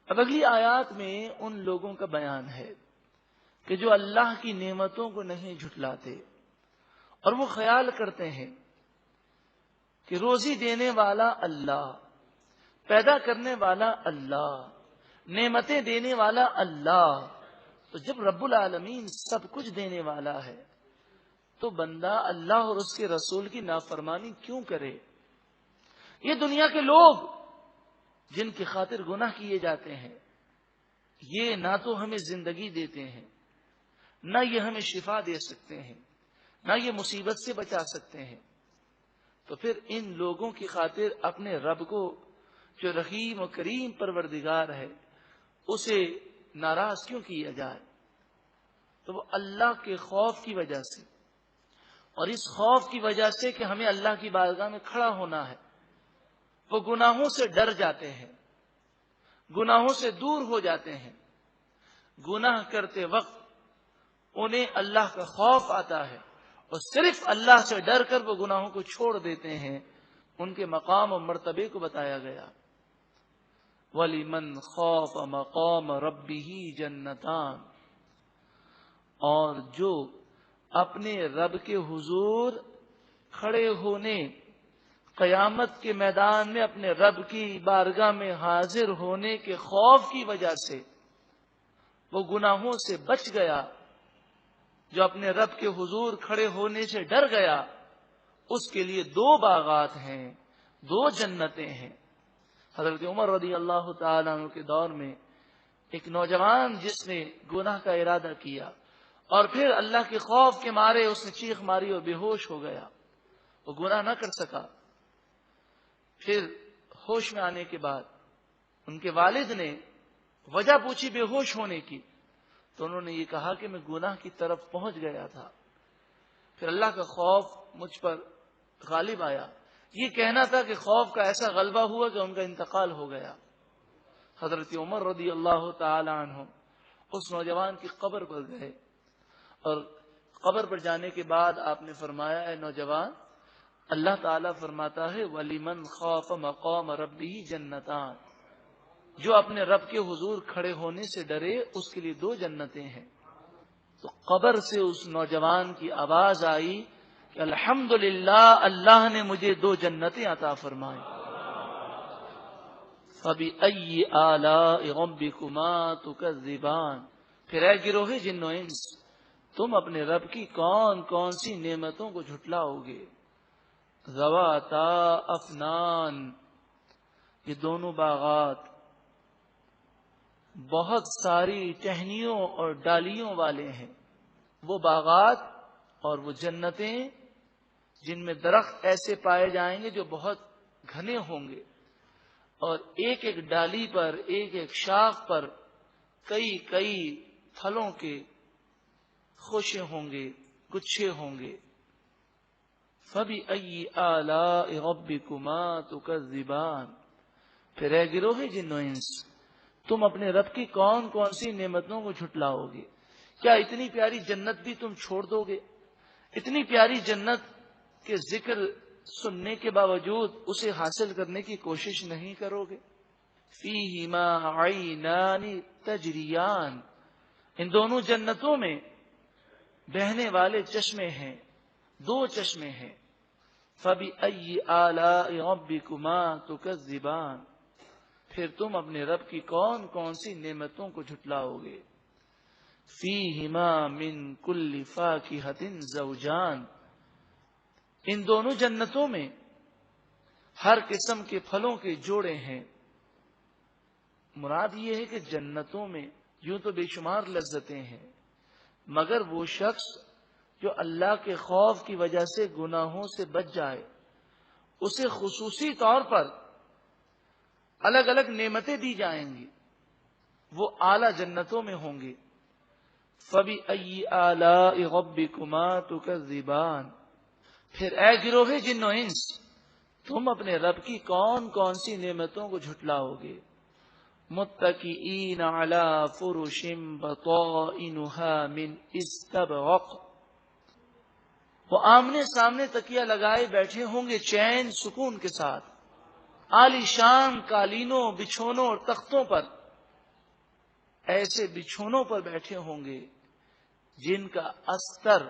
اب اگلی آیات میں ان لوگوں کا بیان ہے کہ جو اللہ کی نعمتوں کو نہیں جھٹلاتے اور وہ خیال کرتے ہیں کہ روزی دینے والا اللہ، پیدا کرنے والا اللہ، نعمتیں دینے والا اللہ، تو جب رب العالمین سب کچھ دینے والا ہے تو بندہ اللہ اور اس کے رسول کی نافرمانی کیوں کرے؟ یہ دنیا کے لوگ جن کی خاطر گناہ کیے جاتے ہیں، یہ نہ تو ہمیں زندگی دیتے ہیں، نہ یہ ہمیں شفا دے سکتے ہیں، نہ یہ مصیبت سے بچا سکتے ہیں، تو پھر ان لوگوں کی خاطر اپنے رب کو جو رحیم و کریم پروردگار ہے اسے ناراض کیوں کیا جائے؟ تو وہ اللہ کے خوف کی وجہ سے، اور اس خوف کی وجہ سے کہ ہمیں اللہ کی بارگاہ میں کھڑا ہونا ہے، وہ گناہوں سے ڈر جاتے ہیں، گناہوں سے دور ہو جاتے ہیں۔ گناہ کرتے وقت انہیں اللہ کا خوف آتا ہے اور صرف اللہ سے ڈر کر وہ گناہوں کو چھوڑ دیتے ہیں۔ ان کے مقام و مرتبے کو بتایا گیا، وَلِمَنْ خَافَ مَقَامَ رَبِّهِ جَنَّتَانِ، اور جو اپنے رب کے حضور کھڑے ہونے، قیامت کے میدان میں اپنے رب کی بارگاہ میں حاضر ہونے کے خوف کی وجہ سے وہ گناہوں سے بچ گیا، جو اپنے رب کے حضور کھڑے ہونے سے ڈر گیا، اس کے لیے دو باغات ہیں، دو جنتیں ہیں۔ حضرت عمر رضی اللہ تعالیٰ عنہ کے دور میں ایک نوجوان جس نے گناہ کا ارادہ کیا اور پھر اللہ کے خوف کے مارے اس نے چیخ ماری اور بے ہوش ہو گیا، وہ گناہ نہ کر سکا۔ پھر ہوش میں آنے کے بعد ان کے والد نے وجہ پوچھی بے ہوش ہونے کی، تو انہوں نے یہ کہا کہ میں گناہ کی طرف پہنچ گیا تھا، پھر اللہ کا خوف مجھ پر غالب آیا۔ یہ کہنا تھا کہ خوف کا ایسا غلبہ ہوا کہ ان کا انتقال ہو گیا۔ حضرت عمر رضی اللہ تعالی عنہ اس نوجوان کی قبر پر گئے، اور قبر پر جانے کے بعد آپ نے فرمایا، اے نوجوان، اللہ تعالیٰ فرماتا ہے وَلِمَنْ خَافَ مَقَامَ رَبِّهِ جَنَّتَانِ، جو اپنے رب کے حضور کھڑے ہونے سے ڈرے اس کے لیے دو جنتیں ہیں۔ تو قبر سے اس نوجوان کی آواز آئی کہ الحمدللہ، اللہ نے مجھے دو جنتیں عطا فرمائیں۔ فَبِأَيِّ آلَاءِ رَبِّكُمَا تُكَذِّبَانِ، پھر اے گروہ جن و انس، تم اپنے رب کی کون کون سی نعمتوں کو جھٹلاؤ گے؟ ذواتا افنان، یہ دونوں باغات بہت ساری ٹہنیوں اور ڈالیوں والے ہیں۔ وہ باغات اور وہ جنتیں جن میں درخت ایسے پائے جائیں گے جو بہت گھنے ہوں گے، اور ایک ایک ڈالی پر، ایک ایک شاخ پر کئی کئی پھلوں کے خوشے ہوں گے، گچھے ہوں گے۔ فَبِأَيِّ آلَاءِ رَبِّكُمَا تُكَذِّبَانِ، پھر اے گروہ جن و انس، تم اپنے رب کی کون کون سی نعمتوں کو جھٹلاؤ گے؟ کیا اتنی پیاری جنت بھی تم چھوڑ دو گے؟ اتنی پیاری جنت کے ذکر سننے کے باوجود اسے حاصل کرنے کی کوشش نہیں کرو گے؟ فِيهِمَا عَيْنَانِ تَجْرِيَانِ، ان دونوں جنتوں میں بہنے والے چشمے ہیں، دو چشمے ہیں۔ فَبِأَيِّ آلَاءِ رَبِّكُمَا تُكَذِّبَانِ، پھر تم اپنے رب کی کون کون سی نعمتوں کو جھٹلاؤ گے؟ فِيهِمَا مِن كُلِّ فَاكِهَةٍ زَوْجَانِ، ان دونوں جنتوں میں ہر قسم کے پھلوں کے جوڑے ہیں۔ مراد یہ ہے کہ جنتوں میں یوں تو بے شمار لذتیں ہیں، مگر وہ شخص جو اللہ کے خوف کی وجہ سے گناہوں سے بچ جائے اسے خصوصی طور پر الگ الگ نعمتیں دی جائیں گی، وہ اعلیٰ جنتوں میں ہوں گے۔ فَبِأَيِّ آلَاءِ رَبِّكُمَا تُكَذِّبَانِ، پھر اے گروہ جن و انس، تم اپنے رب کی کون کون سی نعمتوں کو جھٹلاؤ گے؟ متکئین علی فرش بطائنها من استبرق، وہ آمنے سامنے تکیہ لگائے بیٹھے ہوں گے چین سکون کے ساتھ، عالی شان قالینوں، بچھونوں اور تختوں پر، ایسے بچھونوں پر بیٹھے ہوں گے جن کا استر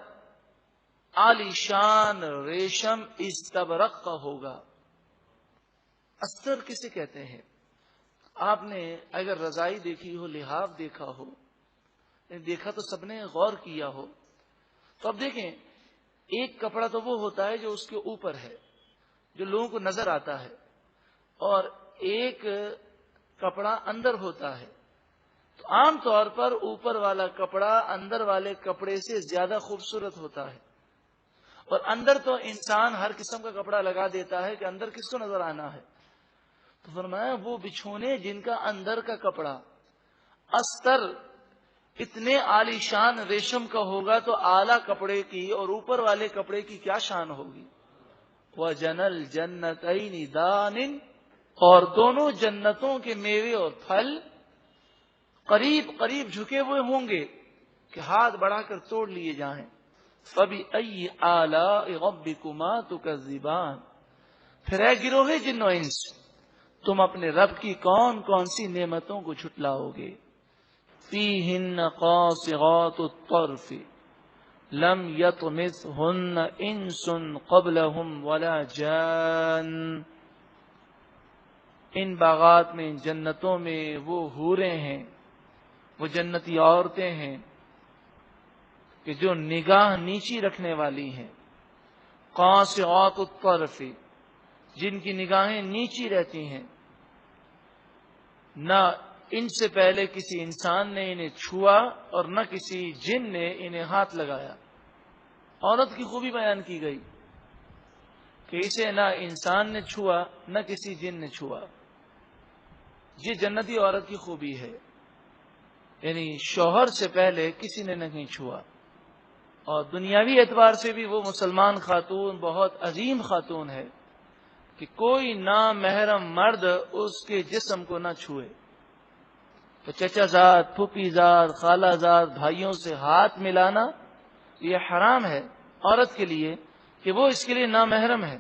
عالی شان ریشم استبرق کا ہوگا۔ استر کسے کہتے ہیں؟ آپ نے اگر رضائی دیکھی ہو، لحاف دیکھا ہو، دیکھا تو سب نے غور کیا ہو، تو اب دیکھیں ایک کپڑا تو وہ ہوتا ہے جو اس کے اوپر ہے، جو لوگوں کو نظر آتا ہے، اور ایک کپڑا اندر ہوتا ہے۔ تو عام طور پر اوپر والا کپڑا اندر والے کپڑے سے زیادہ خوبصورت ہوتا ہے، اور اندر تو انسان ہر قسم کا کپڑا لگا دیتا ہے کہ اندر کس کو نظر آنا ہے۔ تو فرمایا وہ بچھونے جن کا اندر کا کپڑا استر اتنے عالی شان ریشم کا ہوگا تو اعلیٰ کپڑے کی اور اوپر والے کپڑے کی کیا شان ہوگی۔ وَجَنَى الْجَنَّتَيْنِ دَانٍ، اور دونوں جنتوں کے میوے اور پھل قریب قریب جھکے ہوئے ہوں گے کہ ہاتھ بڑھا کر توڑ لیے جائیں۔ فَبِأَيِّ آلَاءِ رَبِّكُمَا تُكَذِّبَانِ، پھر اے گروہ جن و انس، تم اپنے رب کی کون کون سی نعمتوں کو جھٹلاؤ گے۔ فِيهِنَّ قَاصِرَاتُ الطَّرْفِ لَمْ يَطْمِثْهُنَّ إِنسٌ قَبْلَهُمْ وَلَا جَانٌ، ان باغات میں، ان جنتوں میں وہ حوریں ہیں، وہ جنتی عورتیں ہیں کہ جو نگاہ نیچی رکھنے والی ہیں۔ قاصرات الطرف، جن کی نگاہیں نیچی رہتی ہیں، نہ ان سے پہلے کسی انسان نے انہیں چھوا اور نہ کسی جن نے انہیں ہاتھ لگایا۔ عورت کی خوبی بیان کی گئی کہ اسے نہ انسان نے چھوا نہ کسی جن نے چھوا۔ یہ جنتی عورت کی خوبی ہے، یعنی شوہر سے پہلے کسی نے نہیں چھوا، اور دنیاوی اعتبار سے بھی وہ مسلمان خاتون بہت عظیم خاتون ہے کہ کوئی نامحرم مرد اس کے جسم کو نہ چھوئے۔ تو چچا زاد، پھوپھی زاد، خالہ زاد، بھائیوں سے ہاتھ ملانا یہ حرام ہے عورت کے لیے کہ وہ اس کے لیے نامحرم ہے۔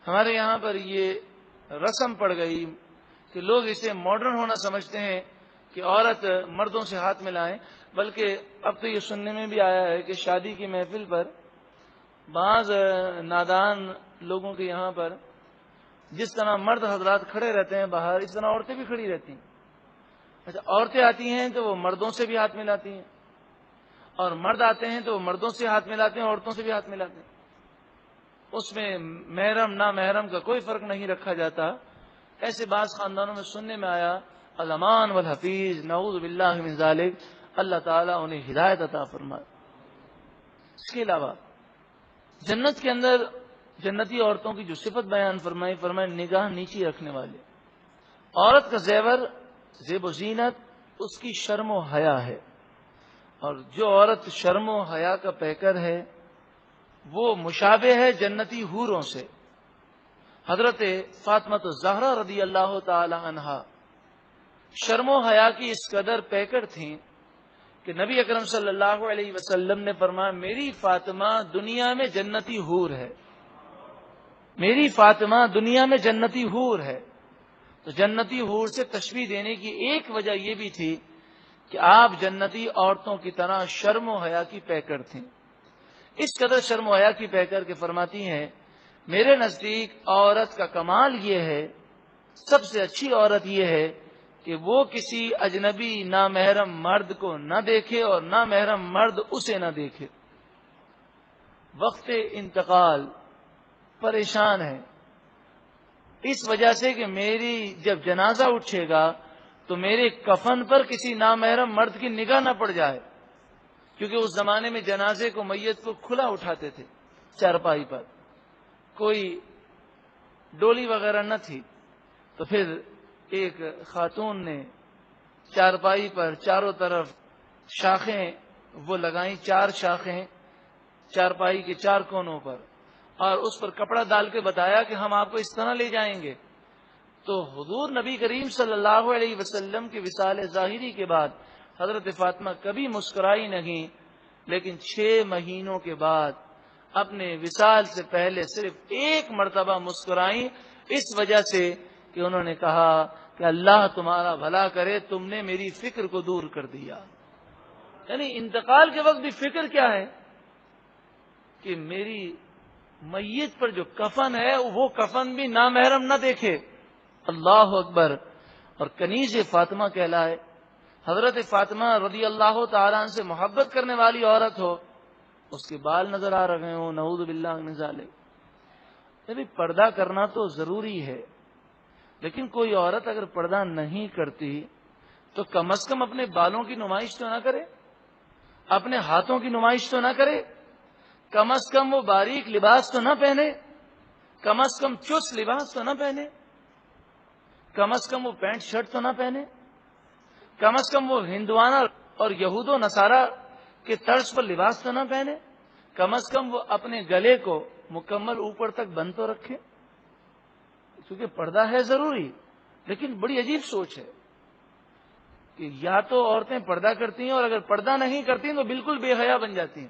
ہمارے یہاں پر یہ رسم پڑ گئی کہ لوگ اسے ماڈرن ہونا سمجھتے ہیں کہ عورت مردوں سے ہاتھ ملائیں، بلکہ اب تو یہ سننے میں بھی آیا ہے کہ شادی کی محفل پر بعض نادان لوگوں کے یہاں پر جس طرح مرد حضرات کھڑے رہتے ہیں باہر، اس طرح عورتیں بھی کھڑی رہتی ہیں۔ اچھا، عورتیں آتی ہیں تو وہ مردوں سے بھی ہاتھ ملاتی ہیں، اور مرد آتے ہیں تو وہ مردوں سے ہاتھ ملاتے ہیں، عورتوں سے بھی ہاتھ ملاتے ہیں۔ اس میں محرم نامحرم کا کوئی فرق نہیں رکھا جاتا۔ ایسے بعض خاندانوں میں سننے میں آیا، الامان والحفیظ، نعوذ باللہ من ذالک، اللہ تعالیٰ انہیں ہدایت عطا فرمائے۔ اس کے علاوہ جنت کے اندر جنتی عورتوں کی جو صفت بیان فرمائی نگاہ نیچی رکھنے والے۔ عورت کا زیور، زیب و زینت اس کی شرم و حیا ہے، اور جو عورت شرم و حیا کا پیکر ہے وہ مشابہ ہے جنتی حوروں سے۔ حضرت فاطمہ الزہرا رضی اللہ تعالی عنہا شرم و حیا کی اس قدر پیکر تھیں کہ نبی اکرم صلی اللہ علیہ وسلم نے فرمایا میری فاطمہ دنیا میں جنتی حور ہے، میری فاطمہ دنیا میں جنتی حور ہے۔ تو جنتی حور سے تشبیہ دینے کی ایک وجہ یہ بھی تھی کہ آپ جنتی عورتوں کی طرح شرم و حیا کی پیکر تھیں۔ اس قدر شرم و حیا کی پیکر کے فرماتی ہیں میرے نزدیک عورت کا کمال یہ ہے، سب سے اچھی عورت یہ ہے کہ وہ کسی اجنبی نامحرم مرد کو نہ دیکھے اور نامحرم مرد اسے نہ دیکھے۔ وقت انتقال پریشان ہے اس وجہ سے کہ میری جب جنازہ اٹھے گا تو میرے کفن پر کسی نامحرم مرد کی نگاہ نہ پڑ جائے، کیونکہ اس زمانے میں جنازے کو، میت کو کھلا اٹھاتے تھے چارپائی پر، کوئی ڈولی وغیرہ نہ تھی۔ تو پھر ایک خاتون نے چارپائی پر چاروں طرف شاخیں وہ لگائیں، 4 شاخیں چارپائی کے 4 کونوں پر، اور اس پر کپڑا ڈال کے بتایا کہ ہم آپ کو اس طرح لے جائیں گے۔ تو حضور نبی کریم صلی اللہ علیہ وسلم کے وصال ظاہری کے بعد حضرت فاطمہ کبھی مسکرائی نہیں، لیکن 6 مہینوں کے بعد اپنے وصال سے پہلے صرف ایک مرتبہ مسکرائیں، اس وجہ سے کہ انہوں نے کہا کہ اللہ تمہارا بھلا کرے، تم نے میری فکر کو دور کر دیا. یعنی انتقال کے وقت بھی فکر کیا ہے کہ میری میت پر جو کفن ہے وہ کفن بھی نامحرم نہ دیکھے. اللہ اکبر. اور کنیز فاطمہ کہلائے. حضرت فاطمہ رضی اللہ تعالیٰ عنہ سے محبت کرنے والی عورت ہو، اس کے بال نظر آ رہے ہوں، نعوذ باللہ من ذالک. پردہ کرنا تو ضروری ہے، لیکن کوئی عورت اگر پردہ نہیں کرتی تو کم از کم اپنے بالوں کی نمائش تو نہ کرے، اپنے ہاتھوں کی نمائش تو نہ کرے، کم از کم وہ باریک لباس تو نہ پہنے، کم از کم چست لباس تو نہ پہنے، کم از کم وہ پینٹ شرٹ تو نہ پہنے، کم از کم وہ ہندوانہ اور یہود و نصارہ کے طرز پر لباس تو نہ پہنے، کم از کم وہ اپنے گلے کو مکمل اوپر تک بند تو رکھے. کیونکہ پردہ ہے ضروری، لیکن بڑی عجیب سوچ ہے کہ یا تو عورتیں پردہ کرتی ہیں اور اگر پردہ نہیں کرتی ہیں تو بالکل بے حیا بن جاتی ہیں.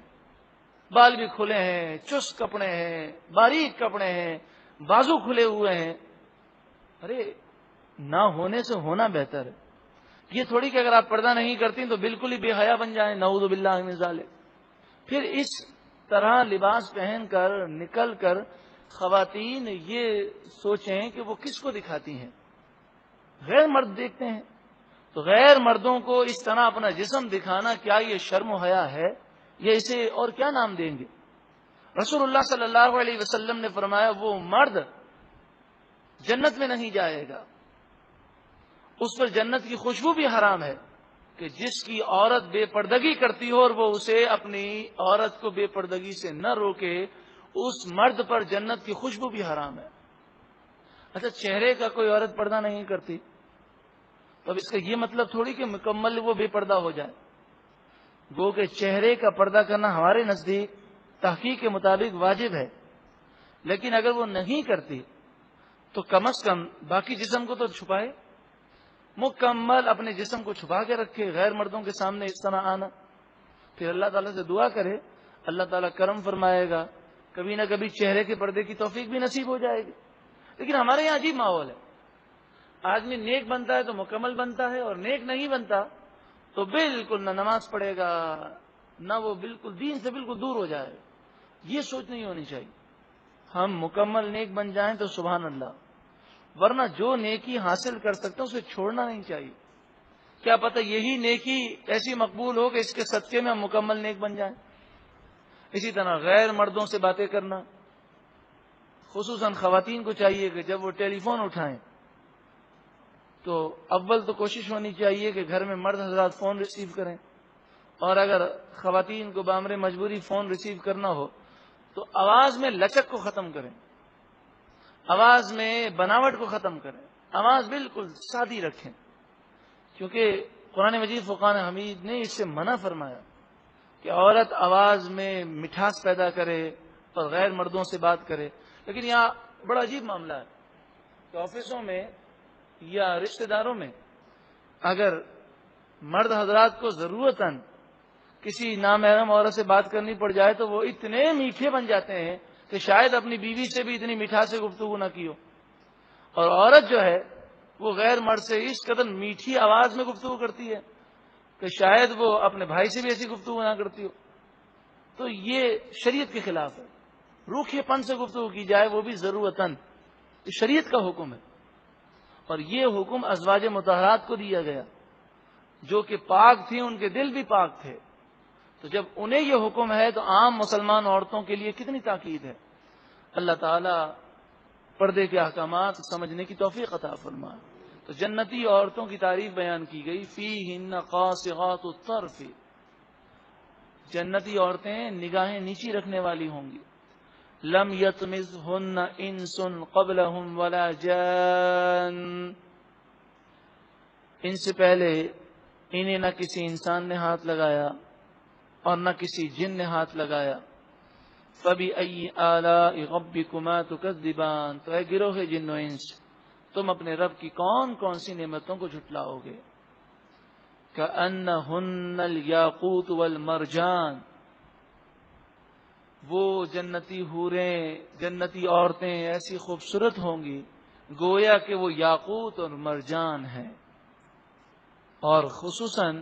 بال بھی کھلے ہیں، چست کپڑے ہیں، باریک کپڑے ہیں، بازو کھلے ہوئے ہیں. ارے نہ ہونے سے ہونا بہتر ہے. یہ تھوڑی کہ اگر آپ پردہ نہیں کرتی تو بالکل ہی بے حیا بن جائیں، نعوذ باللہ من ذالک. پھر اس طرح لباس پہن کر نکل کر خواتین یہ سوچیں کہ وہ کس کو دکھاتی ہیں. غیر مرد دیکھتے ہیں تو غیر مردوں کو اس طرح اپنا جسم دکھانا، کیا یہ شرم و حیا ہے؟ یہ اسے اور کیا نام دیں گے؟ رسول اللہ صلی اللہ علیہ وسلم نے فرمایا وہ مرد جنت میں نہیں جائے گا، اس پر جنت کی خوشبو بھی حرام ہے کہ جس کی عورت بے پردگی کرتی ہو اور وہ اسے اپنی عورت کو بے پردگی سے نہ روکے، اس مرد پر جنت کی خوشبو بھی حرام ہے. اچھا چہرے کا کوئی عورت پردہ نہیں کرتی تو اب اس کا یہ مطلب تھوڑی کہ مکمل وہ بے پردہ ہو جائے. گو کہ چہرے کا پردہ کرنا ہمارے نزدیک تحقیق کے مطابق واجب ہے، لیکن اگر وہ نہیں کرتی تو کم از کم باقی جسم کو تو چھپائے، مکمل اپنے جسم کو چھپا کے رکھے، غیر مردوں کے سامنے اس طرح آنا. پھر اللہ تعالیٰ سے دعا کرے، اللہ تعالیٰ کرم فرمائے گا، کبھی نہ کبھی چہرے کے پردے کی توفیق بھی نصیب ہو جائے گی. لیکن ہمارے یہاں عجیب ماحول ہے. آدمی نیک بنتا ہے تو مکمل بنتا ہے، اور نیک نہیں بنتا تو بالکل نہ نماز پڑھے گا، نہ وہ بالکل دین سے بالکل دور ہو جائے گا. یہ سوچ نہیں ہونی چاہیے. ہم مکمل نیک بن جائیں تو سبحان اللہ، ورنہ جو نیکی حاصل کر سکتے ہیں اسے چھوڑنا نہیں چاہیے. کیا پتہ یہی نیکی ایسی مقبول ہو کہ اس کے صدقے میں ہم مکمل نیک بن جائیں. اسی طرح غیر مردوں سے باتیں کرنا، خصوصاً خواتین کو چاہیے کہ جب وہ ٹیلی فون اٹھائیں تو اول تو کوشش ہونی چاہیے کہ گھر میں مرد حضرات فون ریسیو کریں، اور اگر خواتین کو بامر مجبوری فون ریسیو کرنا ہو تو آواز میں لچک کو ختم کریں، آواز میں بناوٹ کو ختم کریں، آواز بالکل سادی رکھیں. کیونکہ قرآن مجید فرقان حمید نے اس سے منع فرمایا کہ عورت آواز میں مٹھاس پیدا کرے اور غیر مردوں سے بات کرے. لیکن یہاں بڑا عجیب معاملہ ہے کہ آفسوں میں یا رشتہ داروں میں اگر مرد حضرات کو ضرورتاً کسی نامحرم عورت سے بات کرنی پڑ جائے تو وہ اتنے میٹھے بن جاتے ہیں کہ شاید اپنی بیوی سے بھی اتنی مٹھاس سے گفتگو نہ کی ہو. اور عورت جو ہے وہ غیر مرد سے اس قدر میٹھی آواز میں گفتگو کرتی ہے کہ شاید وہ اپنے بھائی سے بھی ایسی گفتگو نہ کرتی ہو. تو یہ شریعت کے خلاف ہے. روکھے پن سے گفتگو کی جائے وہ بھی ضرورتاً، یہ شریعت کا حکم ہے. اور یہ حکم ازواج مطہرات کو دیا گیا جو کہ پاک تھیں، ان کے دل بھی پاک تھے. تو جب انہیں یہ حکم ہے تو عام مسلمان عورتوں کے لیے کتنی تاکید ہے. اللہ تعالیٰ پردے کے احکامات سمجھنے کی توفیق عطا فرمائے. تو جنتی عورتوں کی تعریف بیان کی گئی، فیہن قاصرات الطرف، جنتی عورتیں نگاہیں نیچی رکھنے والی ہوں گی. لم یطمثہن انس قبلہم ولا جان، ان سے پہلے انہیں نہ کسی انسان نے ہاتھ لگایا اور نہ کسی جن نے ہاتھ لگایا. فَبِأَيِّ آلَاءِ رَبِّكُمَا تُكَذِّبَانِ، تو اے گروہ جن و انس، تم اپنے رب کی کون کون سی نعمتوں کو جھٹلاؤ گے. كَأَنَّهُنَّ الْيَاقُوتُ وَالْمَرْجَانُ، وہ جنتی حوریں، جنتی عورتیں ایسی خوبصورت ہوں گی گویا کہ وہ یاقوت اور مرجان ہیں۔ اور خصوصاً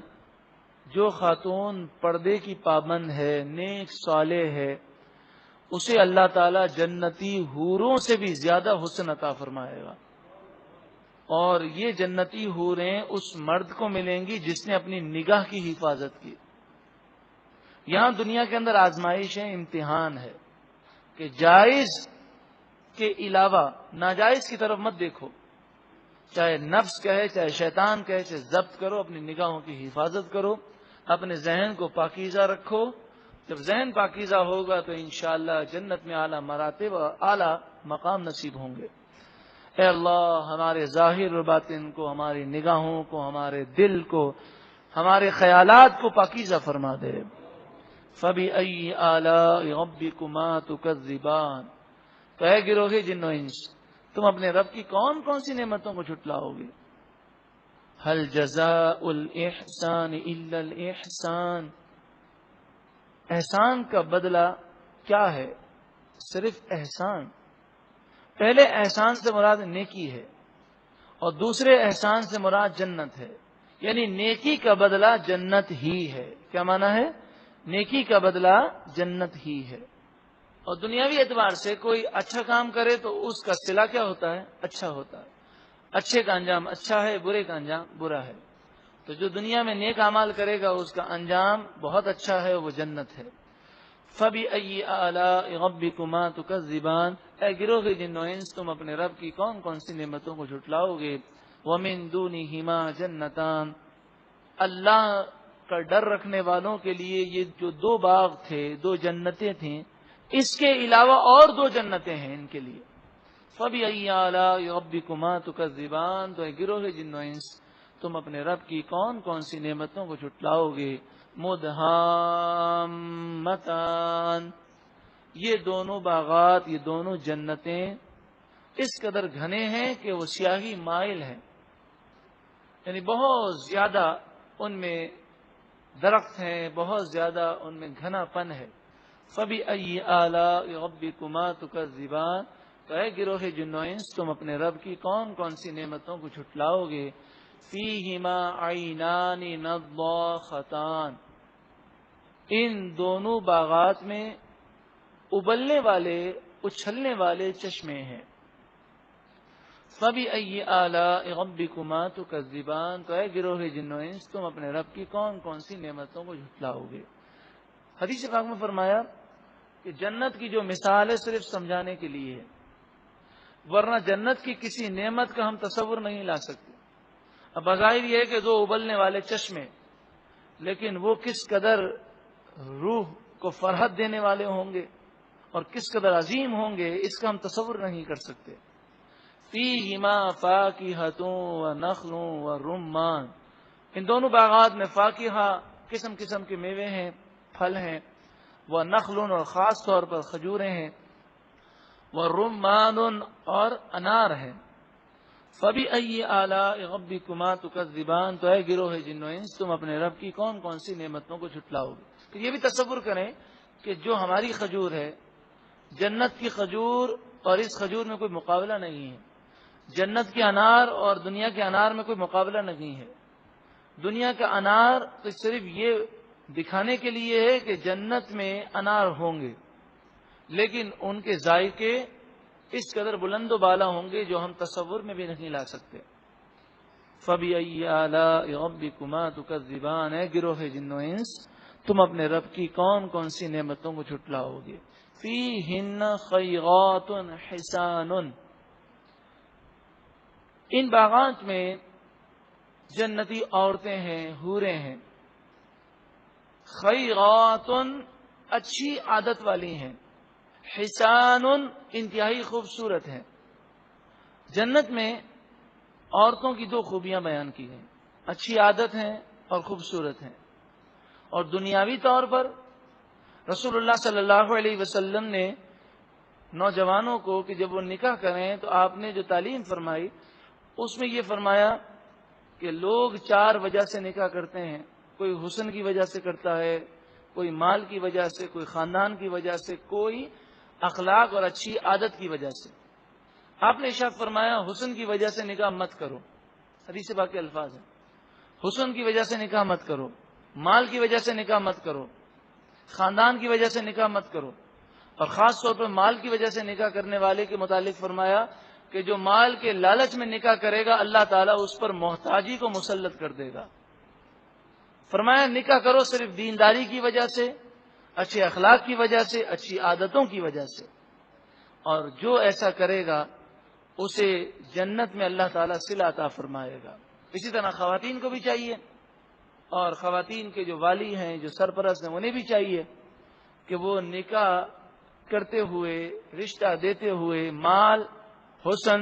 جو خاتون پردے کی پابند ہے، نیک صالح ہے، اسے اللہ تعالی جنتی حوروں سے بھی زیادہ حسن عطا فرمائے گا۔ اور یہ جنتی حوریں اس مرد کو ملیں گی جس نے اپنی نگاہ کی حفاظت کی۔ یہاں دنیا کے اندر آزمائش ہے، امتحان ہے کہ جائز کے علاوہ ناجائز کی طرف مت دیکھو، چاہے نفس کہے، چاہے شیطان کہے، چاہے ضبط کرو، اپنی نگاہوں کی حفاظت کرو، اپنے ذہن کو پاکیزہ رکھو۔ جب ذہن پاکیزہ ہوگا تو انشاءاللہ جنت میں اعلیٰ مراتب اور اعلیٰ مقام نصیب ہوں گے۔ اے اللہ ہمارے ظاہر و باطن کو، ہماری نگاہوں کو، ہمارے دل کو، ہمارے خیالات کو پاکیزہ فرما دے۔ فَبِأَيِّ آلَاءِ رَبِّكُمَا تُكَذِّبَانِ، تو اے گروہ جن و انس، تم اپنے رب کی کون کون سی نعمتوں کو جھٹلاؤ گے؟ هَلْ جَزَاءُ الْإِحْسَانِ إِلَّا الْإِحْسَانِ، احسان کا بدلہ کیا ہے؟ صرف احسان۔ پہلے احسان سے مراد نیکی ہے اور دوسرے احسان سے مراد جنت ہے، یعنی نیکی کا بدلہ جنت ہی ہے۔ کیا معنی ہے؟ نیکی کا بدلہ جنت ہی ہے۔ اور دنیاوی اعتبار سے کوئی اچھا کام کرے تو اس کا صلہ کیا ہوتا ہے؟ اچھا ہوتا ہے۔ اچھے کا انجام اچھا ہے، برے کا انجام برا ہے۔ تو جو دنیا میں نیک اعمال کرے گا اس کا انجام بہت اچھا ہے، وہ جنت ہے۔ فَبِأَيِّ آلَاءِ رَبِّكُمَا تُكَذِّبَانِ، اے گروہ جن و انس، تم اپنے رب کی کون کون سی نعمتوں کو جھٹلاؤ گے؟ وَمِن دُونِهِمَا جَنَّتَانِ، اللہ کا ڈر رکھنے والوں کے لیے یہ جو دو باغ تھے، دو جنتیں تھیں، اس کے علاوہ اور دو جنتیں ہیں ان کے لیے۔ فَبِأَيِّ آلَاءِ رَبِّكُمَا تُكَذِّبَانِ، تو اے گروہ جن و انس، تم اپنے رب کی کون کون سی نعمتوں کو جھٹلاؤ گے؟ مُدْحَامَّتَانِ، یہ دونوں باغات، یہ دونوں جنتیں اس قدر گھنے ہیں کہ وہ سیاہی مائل ہیں، یعنی بہت زیادہ ان میں درخت ہیں، بہت زیادہ ان میں گھنا پن ہے۔ فَبِأَيِّ آلَاءِ رَبِّكُمَا تُكَذِّبَانِ، تو اے گروہ جن و انس، تم اپنے رب کی کون کون سی نعمتوں کو جھٹلاؤ گے؟ فِيهِمَا عَيْنَانِ نَضَّاخَتَانِ، ان دونوں باغات میں ابلنے والے، اچھلنے والے چشمے ہیں۔ فَبِأَيِّ آلَاءِ رَبِّكُمَا تُكَذِّبَانِ، تو اے گروہ جن و انس، تم اپنے رب کی کون کون سی نعمتوں کو جھٹلاؤ گے؟ حدیث پاک میں فرمایا کہ جنت کی جو مثال ہے صرف سمجھانے کے لیے ہے، ورنہ جنت کی کسی نعمت کا ہم تصور نہیں لا سکتے۔ اب بظاہر یہ ہے کہ دو ابلنے والے چشمے، لیکن وہ کس قدر روح کو فرحت دینے والے ہوں گے اور کس قدر عظیم ہوں گے، اس کا ہم تصور نہیں کر سکتے۔ فِيهِمَا فَاكِهَةٌ وَنَخْلٌ وَرُمَّانٌ، ان دونوں باغات میں فاکہہ، قسم قسم کے میوے ہیں، پھل ہیں، وَنَخْلٌ، اور خاص طور پر کھجوریں ہیں، وَرُمَّانٌ، اور انار ہیں۔ فَبِأَيِّ آلَاءِ رَبِّكُمَا تُكَذِّبَانِ، تو اے گروہ جن و انس، تم اپنے رب کی کون کون سی نعمتوں کو جھٹلاؤ گے؟ تو یہ بھی تصور کریں کہ جو ہماری کھجور ہے، جنت کی کھجور اور اس کھجور میں کوئی مقابلہ نہیں ہے۔ جنت کے انار اور دنیا کے انار میں کوئی مقابلہ نہیں ہے۔ دنیا کا انار تو صرف یہ دکھانے کے لیے ہے کہ جنت میں انار ہوں گے، لیکن ان کے ذائقے اس قدر بلند و بالا ہوں گے جو ہم تصور میں بھی نہیں لا سکتے۔ فَبِأَيِّ آلَاءِ رَبِّكُمَا تُكَذِّبَانِ، اے گروہ جن و انس، تم اپنے رب کی کون کون سی نعمتوں کو جھٹلاؤ گے؟ فِيهِنَّ خَيْرَاتٌ حِسَانٌ، ان باغات میں جنتی عورتیں ہیں، حوریں ہیں۔ خیرات، اچھی عادت والی ہیں۔ حسان، انتہائی خوبصورت ہیں۔ جنت میں عورتوں کی دو خوبیاں بیان کی گئیں، اچھی عادت ہیں اور خوبصورت ہیں۔ اور دنیاوی طور پر رسول اللہ صلی اللہ علیہ وسلم نے نوجوانوں کو کہ جب وہ نکاح کریں تو آپ نے جو تعلیم فرمائی اس میں یہ فرمایا کہ لوگ چار وجہ سے نکاح کرتے ہیں، کوئی حسن کی وجہ سے کرتا ہے، کوئی مال کی وجہ سے، کوئی خاندان کی وجہ سے، کوئی اخلاق اور اچھی عادت کی وجہ سے۔ آپ نے ارشاد فرمایا حسن کی وجہ سے نکاح مت کرو، حدیث پاک کے الفاظ ہیں، حسن کی وجہ سے نکاح مت کرو، مال کی وجہ سے نکاح مت کرو، خاندان کی وجہ سے نکاح مت کرو، اور خاص طور پر مال کی وجہ سے نکاح کرنے والے کے متعلق فرمایا کہ جو مال کے لالچ میں نکاح کرے گا اللہ تعالیٰ اس پر محتاجی کو مسلط کر دے گا۔ فرمایا نکاح کرو صرف دینداری کی وجہ سے، اچھے اخلاق کی وجہ سے، اچھی عادتوں کی وجہ سے، اور جو ایسا کرے گا اسے جنت میں اللہ تعالیٰ صلہ عطا فرمائے گا۔ اسی طرح خواتین کو بھی چاہیے، اور خواتین کے جو والی ہیں، جو سرپرست ہیں، انہیں بھی چاہیے کہ وہ نکاح کرتے ہوئے، رشتہ دیتے ہوئے مال، حسن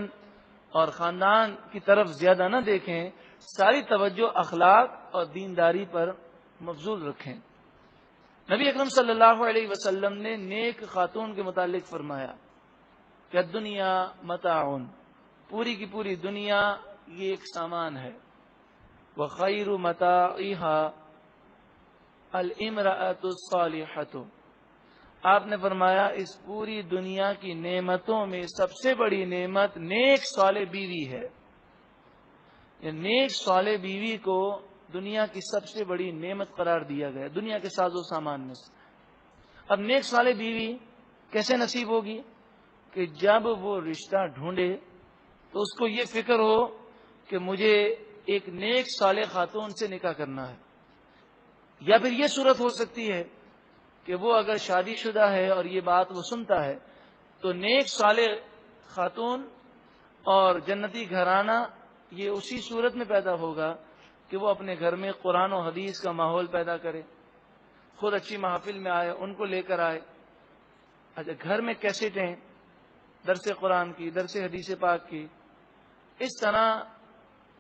اور خاندان کی طرف زیادہ نہ دیکھیں، ساری توجہ اخلاق اور دینداری پر مبذول رکھیں۔ نبی اکرم صلی اللہ علیہ وسلم نے نیک خاتون کے متعلق فرمایا کہ دنیا متاع، پوری کی پوری دنیا یہ ایک سامان ہے، وخیر متاعها الامرأة الصالحة، آپ نے فرمایا اس پوری دنیا کی نعمتوں میں سب سے بڑی نعمت نیک صالح بیوی ہے۔ یہ نیک صالح بیوی کو دنیا کی سب سے بڑی نعمت قرار دیا گیا، دنیا کے ساز و سامان میں سے۔ اب نیک صالح بیوی کیسے نصیب ہوگی؟ کہ جب وہ رشتہ ڈھونڈے تو اس کو یہ فکر ہو کہ مجھے ایک نیک صالح خاتون سے نکاح کرنا ہے، یا پھر یہ صورت ہو سکتی ہے کہ وہ اگر شادی شدہ ہے اور یہ بات وہ سنتا ہے تو نیک صالح خاتون اور جنتی گھرانہ یہ اسی صورت میں پیدا ہوگا کہ وہ اپنے گھر میں قرآن و حدیث کا ماحول پیدا کرے، خود اچھی محفل میں آئے، ان کو لے کر آئے۔ اچھا، گھر میں کیسٹیں درس قرآن کی، درس حدیث پاک کی، اس طرح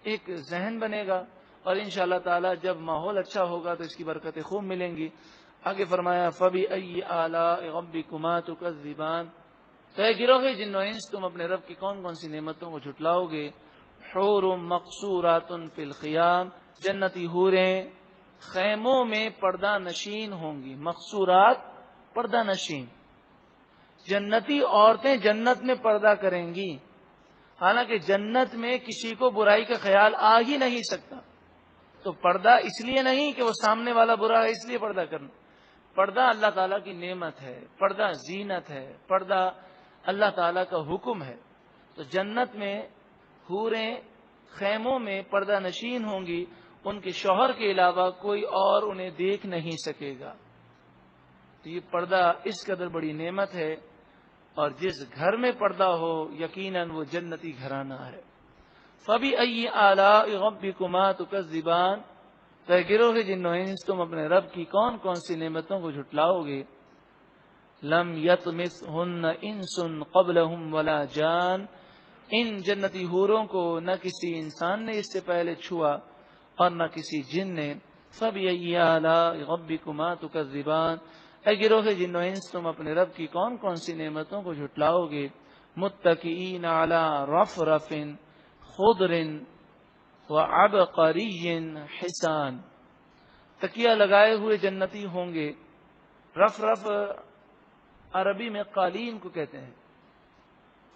ایک ذہن بنے گا، اور انشاءاللہ تعالی جب ماحول اچھا ہوگا تو اس کی برکتیں خوب ملیں گی۔ آگے فرمایا فَبِأَيِّ آلَاءِ رَبِّكُمَا تُكَذِّبَانِ، تو اے گروہ جن و انس تم اپنے رب کی کون کون سی نعمتوں کو جھٹلاؤ گے۔ حور مقصورات فی الخیام، جنتی حوریں خیموں میں پردہ نشین ہوں گی۔ مقصورات پردہ نشین، جنتی عورتیں جنت میں پردہ کریں گی، حالانکہ جنت میں کسی کو برائی کا خیال آ ہی نہیں سکتا۔ تو پردہ اس لیے نہیں کہ وہ سامنے والا برا ہے اس لیے پردہ کرنا، پردہ اللہ تعالیٰ کی نعمت ہے، پردہ زینت ہے، پردہ اللہ تعالیٰ کا حکم ہے۔ تو جنت میں حوریں خیموں میں پردہ نشین ہوں گی، ان کے شوہر کے علاوہ کوئی اور انہیں دیکھ نہیں سکے گا۔ تو یہ پردہ اس قدر بڑی نعمت ہے، اور جس گھر میں پردہ ہو یقیناً وہ جنتی گھرانہ ہے۔ فَبِأَيِّ آلَاءِ رَبِّكُمَا تُكَذِّبَانِ، تو اے گروہ جن و انس تم اپنے رب کی کون کون سی نعمتوں کو جھٹلاؤ گے۔ لم یطمثہن انس قبلہم ولا جان، ان جنتی حوروں کو نہ کسی انسان نے اس سے پہلے چھوا اور نہ کسی جن نے۔ فَبِأَيِّ آلَاءِ رَبِّكُمَا تُكَذِّبَانِ، اے گروہ جن و انس تم اپنے رب کی کون کون سی نعمتوں کو جھٹلاؤ گے۔ متکئین علی رفرف خضر وعبقری حسان، تکیہ لگائے ہوئے جنتی ہوں گے۔ رفرف عربی میں قالین کو کہتے ہیں،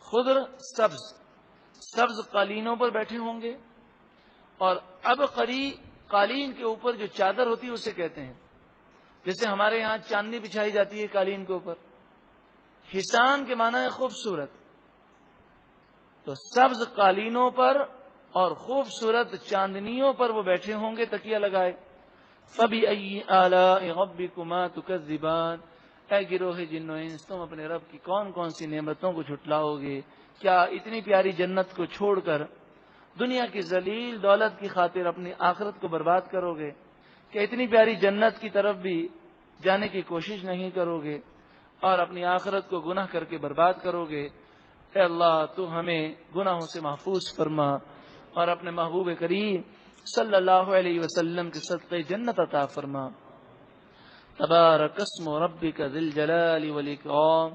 خضر سبز، سبز قالینوں پر بیٹھے ہوں گے، اور عبقری قالین کے اوپر جو چادر ہوتی ہے اسے کہتے ہیں، جیسے ہمارے یہاں چاندنی بچھائی جاتی ہے قالین کے اوپر۔ حسان کے معنی ہے خوبصورت، تو سبز قالینوں پر اور خوبصورت چاندنیوں پر وہ بیٹھے ہوں گے تکیہ لگائے۔ فَبِأَيِّ آلَاءِ رَبِّكُمَا تُكَذِّبَانِ، اے گروہ جن و انس تم اپنے رب کی کون کون سی نعمتوں کو جھٹلاؤ گے۔ کیا اتنی پیاری جنت کو چھوڑ کر دنیا کی ذلیل دولت کی خاطر اپنی آخرت کو برباد کرو گے؟ کیا اتنی پیاری جنت کی طرف بھی جانے کی کوشش نہیں کرو گے اور اپنی آخرت کو گناہ کر کے برباد کرو گے؟ اے اللہ تو ہمیں گناہوں سے محفوظ فرما، اور اپنے محبوب کریم صلی اللہ علیہ وسلم کے صدقے جنت عطا فرما۔ تبارک اسم ربک ذی الجلال والاکرام،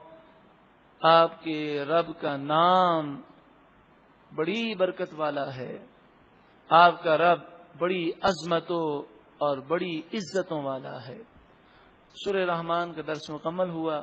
آپ کے رب کا نام بڑی برکت والا ہے، آپ کا رب بڑی عظمتوں اور بڑی عزتوں والا ہے۔ سورہ رحمان کا درس مکمل ہوا۔